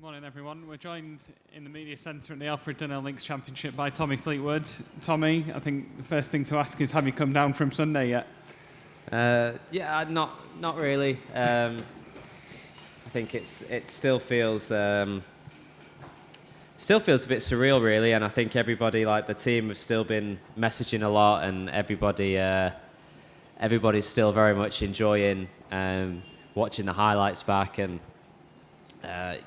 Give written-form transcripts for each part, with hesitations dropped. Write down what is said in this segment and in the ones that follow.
Morning, everyone. We're joined in the media centre at the Alfred Dunhill Links Championship by Tommy Fleetwood. Tommy, I think the first thing to ask is, have you come down from Sunday yet? Yeah, not really. I think it still feels a bit surreal, really, and I think everybody, like the team, have still been messaging a lot, and everybody's still very much enjoying watching the highlights back, and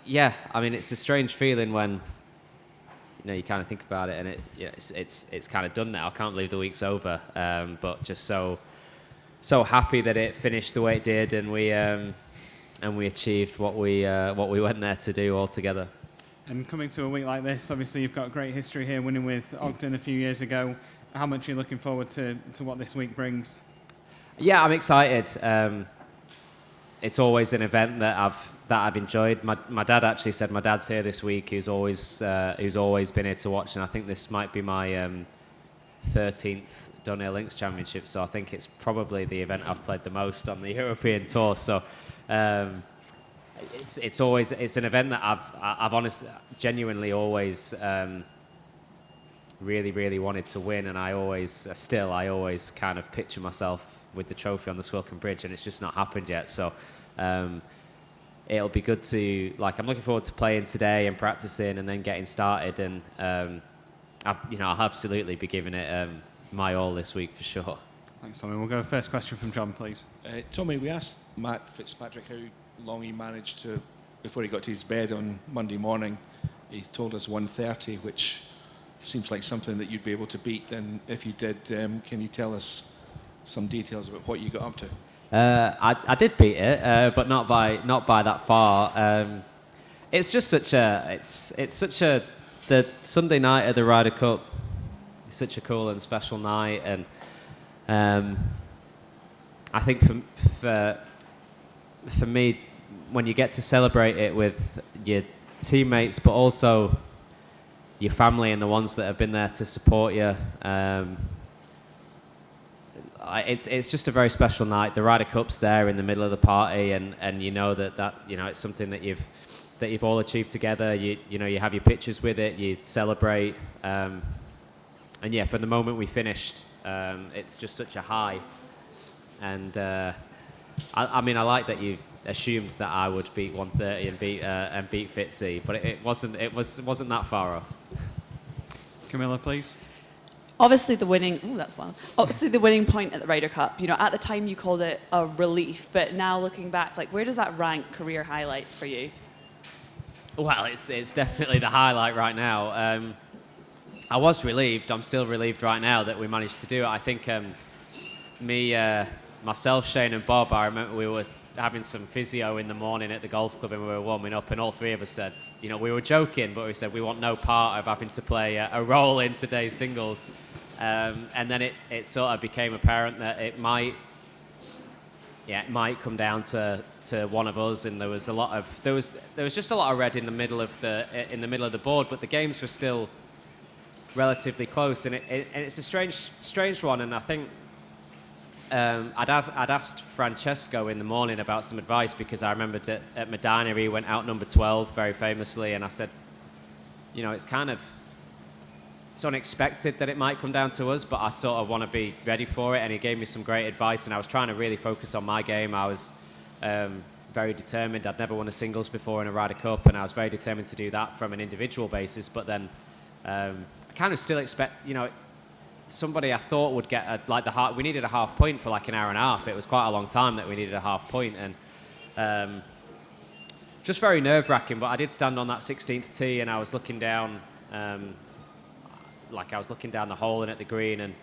yeah, I mean, it's a strange feeling when you kind of think about it, and it's kind of done now. I can't believe the week's over, but just so happy that it finished the way it did, and we achieved what we went there to do all together. And coming to a week like this, obviously you've got a great history here, winning with Ogden a few years ago. How much are you looking forward to what this week brings? Yeah, I'm excited. It's always an event that I've enjoyed. My dad actually said, my dad's here this week, who's always been here to watch, and I think this might be my 13th Dunhill Links Championship, so I think it's probably the event I've played the most on the European Tour. So it's an event that I've honestly, genuinely always really wanted to win, and I always kind of picture myself with the trophy on the Swilcan Bridge, and it's just not happened yet. So it'll be good to, I'm looking forward to playing today and practicing and then getting started, and I'll absolutely be giving it my all this week for sure. Thanks, Tommy. We'll go first question from John, please. Tommy, we asked Matt Fitzpatrick how long he managed to, before he got to his bed on Monday morning. He told us 1:30, which seems like something that you'd be able to beat, and if you did, can you tell us some details about what you got up to? I did beat it, but not by that far. It's just the Sunday night of the Ryder Cup is such a cool and special night, and I think for me, when you get to celebrate it with your teammates, but also your family and the ones that have been there to support you, it's just a very special night. The Ryder Cup's there in the middle of the party, and you know that it's something that you've all achieved together. You have your pictures with it, you celebrate, and yeah, from the moment we finished, it's just such a high. And I mean, I like that you assumed that I would beat 1:30 and beat Fitzy, but it wasn't that far off. Camilla, please. Obviously the winning point at the Ryder Cup, at the time you called it a relief, but now looking back, where does that rank career highlights for you? Well, it's definitely the highlight right now. I was relieved. I'm still relieved right now that we managed to do it. I think myself, Shane and Bob, I remember we were having some physio in the morning at the golf club, and we were warming up, and all three of us said, we were joking, but we said we want no part of having to play a role in today's singles. And then it sort of became apparent that it might come down to one of us, and there was just a lot of red in the middle of the board, but the games were still relatively close, and it's a strange one, and I think I'd asked Francesco in the morning about some advice, because I remembered that at Medina he went out number 12 very famously, and I said, it's unexpected that it might come down to us, but I sort of want to be ready for it, and he gave me some great advice, and I was trying to really focus on my game. I was very determined. I'd never won a singles before in a Ryder Cup, and I was very determined to do that from an individual basis, but then I kind of still expect, somebody I thought would get we needed a half point for an hour and a half. It was quite a long time that we needed a half point, and just very nerve-wracking, but I did stand on that 16th tee, and I was looking down the hole and at the green, and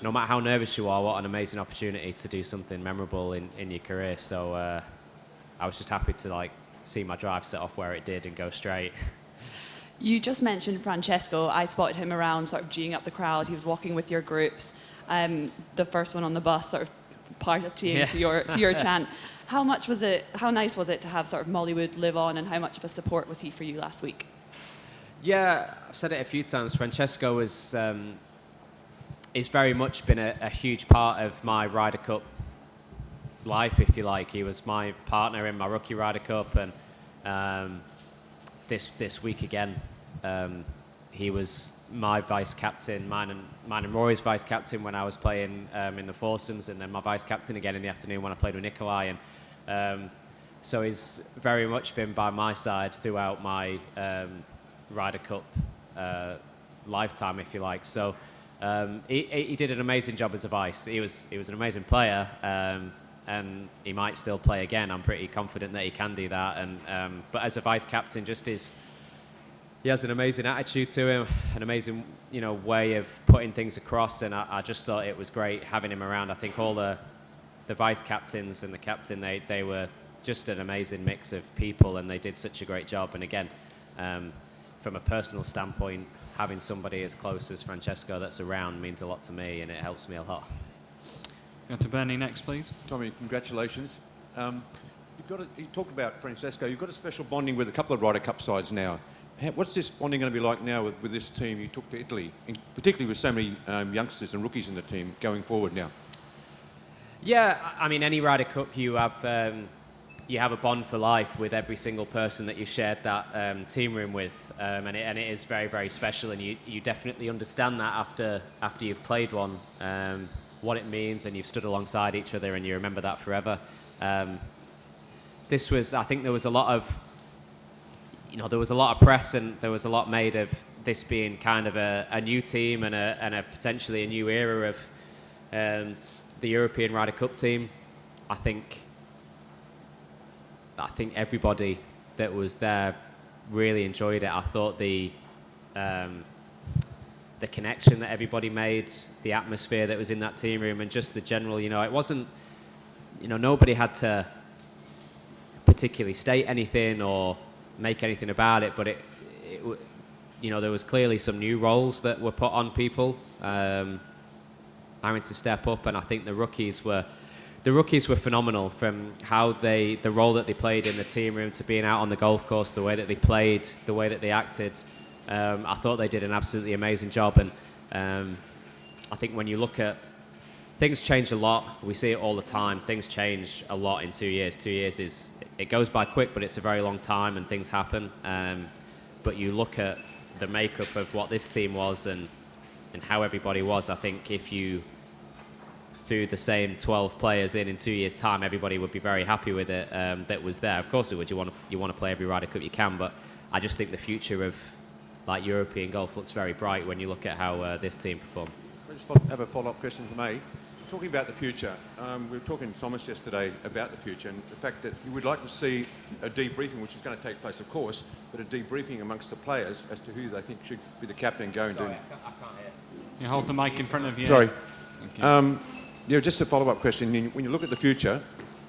no matter how nervous you are, what an amazing opportunity to do something memorable in your career. So I was just happy to see my drive set off where it did and go straight. You just mentioned Francesco. I spotted him around sort of geeing up the crowd. He was walking with your groups, the first one on the bus, sort of partying to your chant. How nice was it to have sort of Mollywood live on, and how much of a support was he for you last week? Yeah, I've said it a few times. Francesco is very much been a huge part of my Ryder Cup life, if you like. He was my partner in my rookie Ryder Cup, and This week again, he was my vice captain, mine and Rory's vice captain when I was playing in the foursomes, and then my vice captain again in the afternoon when I played with Nikolai. And so he's very much been by my side throughout my Ryder Cup lifetime, if you like. So he did an amazing job as a vice. He was an amazing player, and he might still play again. I'm pretty confident that he can do that. And but as a vice captain, he has an amazing attitude to him, an amazing way of putting things across. And I just thought it was great having him around. I think all the vice captains and the captain, they were just an amazing mix of people, and they did such a great job. And again, from a personal standpoint, having somebody as close as Francesco that's around means a lot to me, and it helps me a lot. Go to Bernie next, please. Tommy, congratulations. You talked about Francesco. You've got a special bonding with a couple of Ryder Cup sides now. What's this bonding going to be like now with this team you took to Italy, particularly with so many youngsters and rookies in the team going forward now? Yeah, I mean, any Ryder Cup you have a bond for life with every single person that you shared that team room with, and it is very, very special, and you definitely understand that after you've played one, what it means, and you've stood alongside each other, and you remember that forever. I think there was a lot of press, and there was a lot made of this being kind of a new team and a potentially a new era of the European Ryder Cup team. I think everybody that was there really enjoyed it. I thought the connection that everybody made, the atmosphere that was in that team room, and just the general, it wasn't, nobody had to particularly state anything or make anything about it, but there was clearly some new roles that were put on people having to step up, and I think the rookies were phenomenal, from how the role that they played in the team room to being out on the golf course, the way that they played, the way that they acted. I thought they did an absolutely amazing job, and I think when you look at things change a lot. We see it all the time. Things change a lot in 2 years. 2 years it goes by quick, but it's a very long time, and things happen. But you look at the makeup of what this team was and how everybody was. I think if you threw the same 12 players in 2 years' time, everybody would be very happy with it. That was there. Of course, it would. You want to play every Ryder Cup you can, but I just think the future of European golf looks very bright when you look at how this team performed. I just have a follow-up question for me. Talking about the future, we were talking to Thomas yesterday about the future and the fact that you would like to see a debriefing, which is going to take place, of course, but a debriefing amongst the players as to who they think should be the captain going to. I can't hear. You hold the mic in front of you. Sorry. Okay. Just a follow-up question. When you look at the future,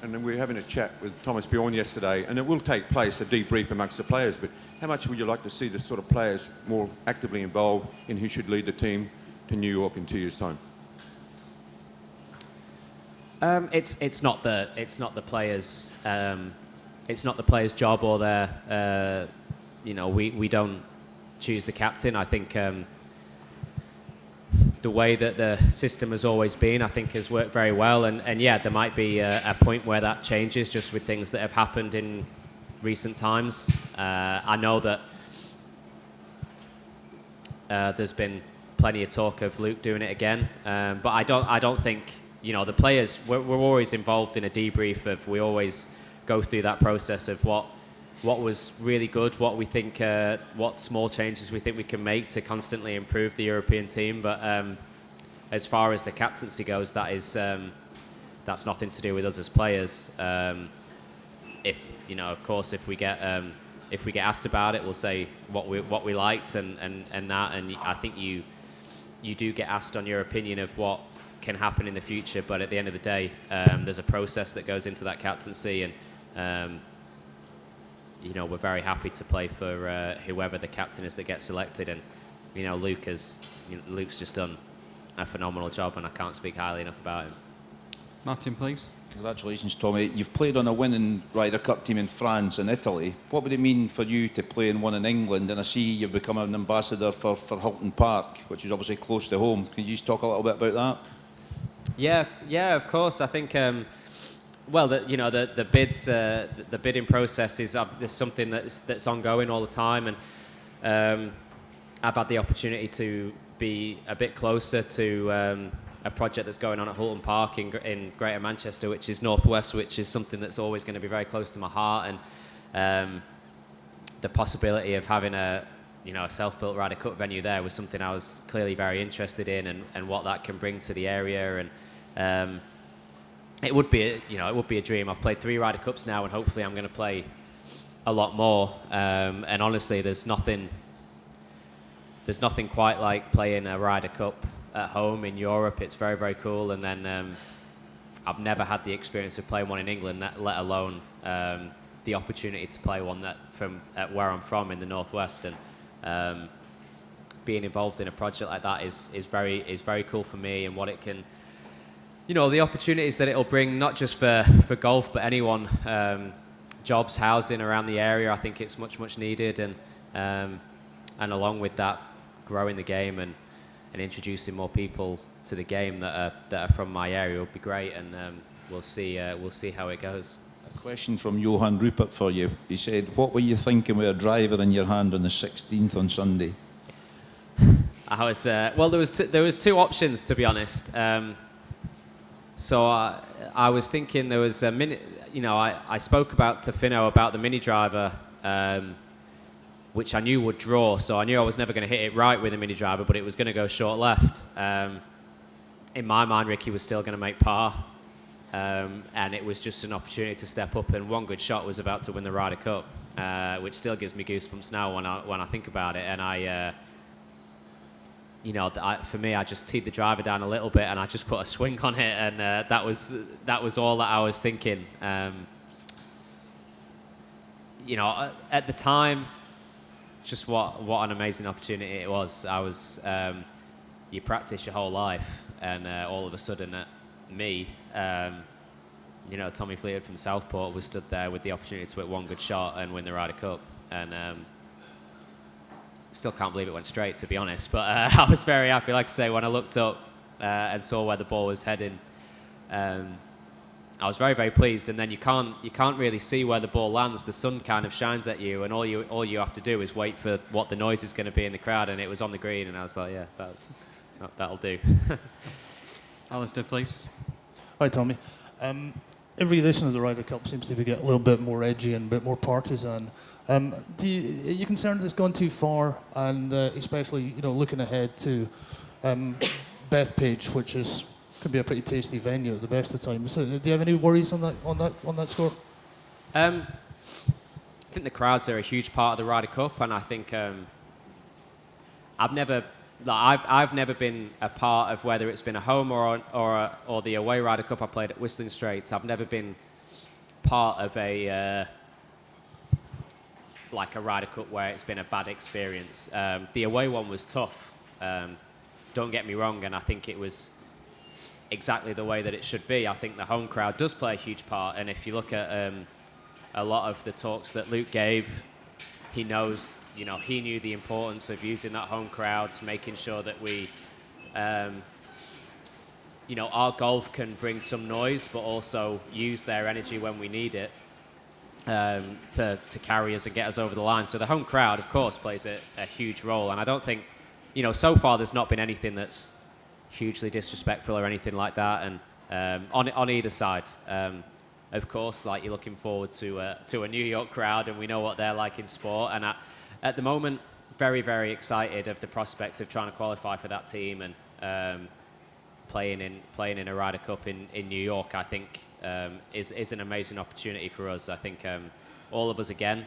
and then we were having a chat with Thomas Bjørn yesterday, and it will take place, a debrief amongst the players, but how much would you like to see the sort of players more actively involved in who should lead the team to New York in 2 years' time? It's not the players' job or their we don't choose the captain. I think the way that the system has always been, I think, has worked very well. And yeah, there might be a point where that changes just with things that have happened in recent times. I know that there's been plenty of talk of Luke doing it again, but I don't think. The players, we're always involved in a debrief of, we always go through that process of what was really good, what we think, what small changes we think we can make to constantly improve the European team. But as far as the captaincy goes, that's nothing to do with us as players. Of course, if we get asked about it, we'll say what we liked and that. And I think you do get asked on your opinion of what can happen in the future, but at the end of the day, there's a process that goes into that captaincy, and we're very happy to play for whoever the captain is that gets selected. And Luke's just done a phenomenal job, and I can't speak highly enough about him. Martin, please. Congratulations, Tommy. You've played on a winning Ryder Cup team in France and Italy. What would it mean for you to play in one in England? And I see you've become an ambassador for Hulton Park, which is obviously close to home. Can you just talk a little bit about that? Yeah, of course. I think Well, the bids, the bidding process is something that's ongoing all the time, and I've had the opportunity to be a bit closer to a project that's going on at Hulton Park in Greater Manchester, which is northwest, which is something that's always going to be very close to my heart, and the possibility of having a self-built Ryder Cup venue there was something I was clearly very interested in, and what that can bring to the area, and it would be a dream. I've played 3 Ryder Cups now, and hopefully I'm going to play a lot more. And honestly, there's nothing quite like playing a Ryder Cup at home in Europe. It's very, very cool. And then I've never had the experience of playing one in England, let alone the opportunity to play one from where I'm from in the northwest. And being involved in a project like that is very cool for me, and what it can. The opportunities that it'll bring, not just for golf, but anyone, jobs, housing around the area. I think it's much, much needed, and along with that, growing the game and introducing more people to the game that are from my area would be great, and we'll see how it goes. A question from Johan Rupert for you. He said, "What were you thinking with a driver in your hand on the 16th on Sunday?" I was well. There was 2 options, to be honest. So I was thinking there was a mini. I spoke to Finno about the mini driver, which I knew would draw. So I knew I was never going to hit it right with the mini driver, but it was going to go short left. In my mind, Ricky was still going to make par, and it was just an opportunity to step up. And one good shot was about to win the Ryder Cup, which still gives me goosebumps now when I think about it. And for me, I just teed the driver down a little bit, and I just put a swing on it, and that was all that I was thinking. At the time, just what an amazing opportunity it was. You practice your whole life, and all of a sudden, me, Tommy Fleetwood from Southport was stood there with the opportunity to hit one good shot and win the Ryder Cup, and. Still can't believe it went straight, to be honest, but I was very happy. Like I say, when I looked up and saw where the ball was heading, I was very, very pleased. And then you can't really see where the ball lands. The sun kind of shines at you, and all you have to do is wait for what the noise is going to be in the crowd. And it was on the green, and I was like, yeah, that'll do. Alistair, please. Hi, Tommy. Every edition of the Ryder Cup seems to get a little bit more edgy and a bit more partisan. Are you concerned that it's gone too far, and especially looking ahead to Bethpage, which could be a pretty tasty venue at the best of times? So, do you have any worries on that score? I think the crowds are a huge part of the Ryder Cup, and I think I've never been a part of, whether it's been a home or the away Ryder Cup I played at Whistling Straits. I've never been part of a Ryder Cup where it's been a bad experience. The away one was tough, don't get me wrong, and I think it was exactly the way that it should be. I think the home crowd does play a huge part, and if you look at a lot of the talks that Luke gave, he knows, he knew the importance of using that home crowd, making sure that we, our golf can bring some noise, but also use their energy when we need it. To carry us and get us over the line. So the home crowd, of course, plays a huge role. And I don't think, so far there's not been anything that's hugely disrespectful or anything like that. And on either side, of course, you're looking forward to a New York crowd, and we know what they're like in sport. And at the moment, very, very excited of the prospect of trying to qualify for that team and playing in a Ryder Cup in New York. I think is an amazing opportunity for us. I think all of us, again,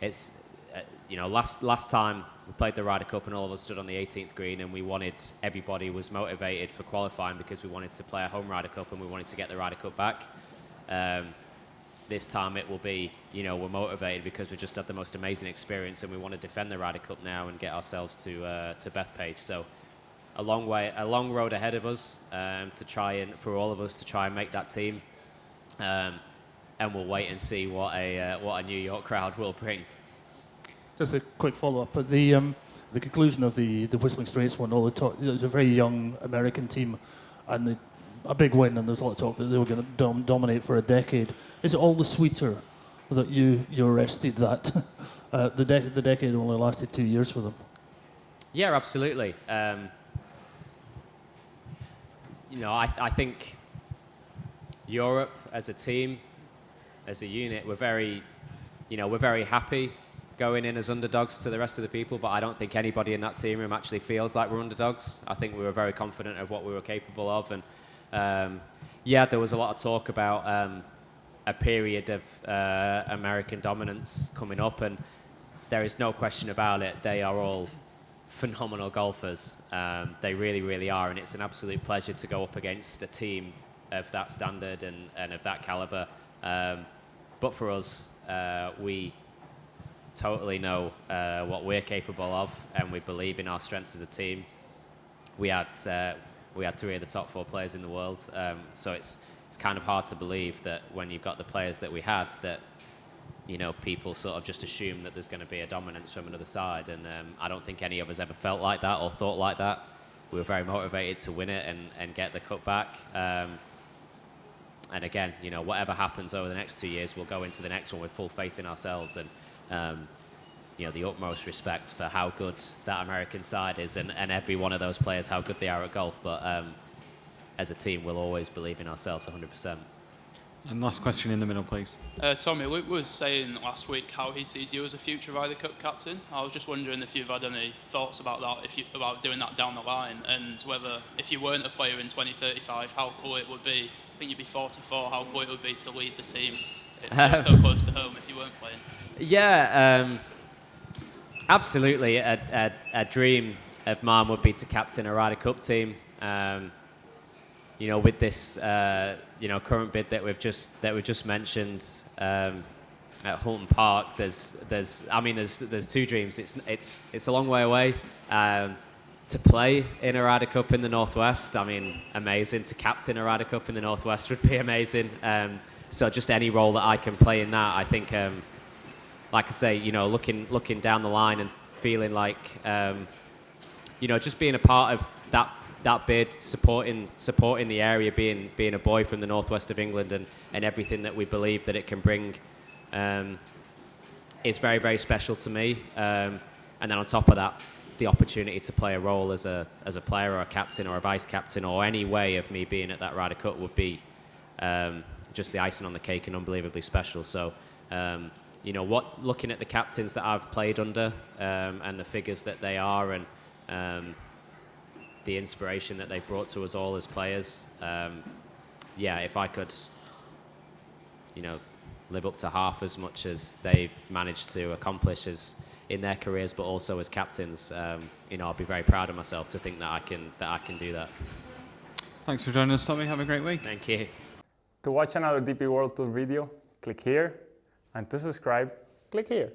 it's last time we played the Ryder Cup and all of us stood on the 18th green, and everybody was motivated for qualifying because we wanted to play a home Ryder Cup and we wanted to get the Ryder Cup back. This time it will be, we're motivated because we just had the most amazing experience, and we want to defend the Ryder Cup now and get ourselves to Bethpage. So a long road ahead of us for all of us to try and make that team. And we'll wait and see what a New York crowd will bring. Just a quick follow-up. At the conclusion of the Whistling Straits one, all the talk, it was a very young American team, and a big win, and there's a lot of talk that they were going to dominate for a decade. Is it all the sweeter that you're rested that the decade only lasted 2 years for them? Yeah, absolutely. I think Europe as a team, as a unit, we're very happy going in as underdogs to the rest of the people, but I don't think anybody in that team room actually feels like we're underdogs. I think we were very confident of what we were capable of, and there was a lot of talk about a period of American dominance coming up, and there is no question about it. They are all phenomenal golfers. They really, really are, and it's an absolute pleasure to go up against a team of that standard and of that caliber. But for us, we totally know what we're capable of, and we believe in our strengths as a team. We had 3 of the top 4 players in the world, so it's kind of hard to believe that when you've got the players that we had, that people sort of just assume that there's going to be a dominance from another side, and I don't think any of us ever felt like that or thought like that. We were very motivated to win it and get the cup back. And again, whatever happens over the next 2 years, we'll go into the next one with full faith in ourselves and the utmost respect for how good that American side is, and every one of those players, how good they are at golf. But as a team, we'll always believe in ourselves 100%. And last question in the middle, please. Tommy, Luke was saying last week how he sees you as a future Ryder Cup captain. I was just wondering if you've had any thoughts about that, about doing that down the line, and whether, if you weren't a player in 2035, how cool it would be. I think you'd be 44, how cool it would be to lead the team. It's so close to home if you weren't playing. Yeah, absolutely. A dream of mine would be to captain a Ryder Cup team. With this current bid that we've just mentioned at Hulton Park, there's 2 dreams. It's a long way away to play in a Ryder Cup in the Northwest. I mean, amazing. To captain a Ryder Cup in the Northwest would be amazing. So just any role that I can play in that, I think, like I say, looking down the line and feeling like, just being a part of that bid, supporting the area, being a boy from the northwest of England, and everything that we believe that it can bring, is very, very special to me. And then on top of that, the opportunity to play a role as a player or a captain or a vice captain or any way of me being at that Ryder Cup would be just the icing on the cake and unbelievably special. So, looking at the captains that I've played under and the figures that they are, and the inspiration that they've brought to us all as players, if I could, live up to half as much as they've managed to accomplish as in their careers, but also as captains, I'll be very proud of myself to think that I can do that. Thanks for joining us, Tommy. Have a great week. Thank you. To watch another DP World Tour video, click here, and to subscribe, click here.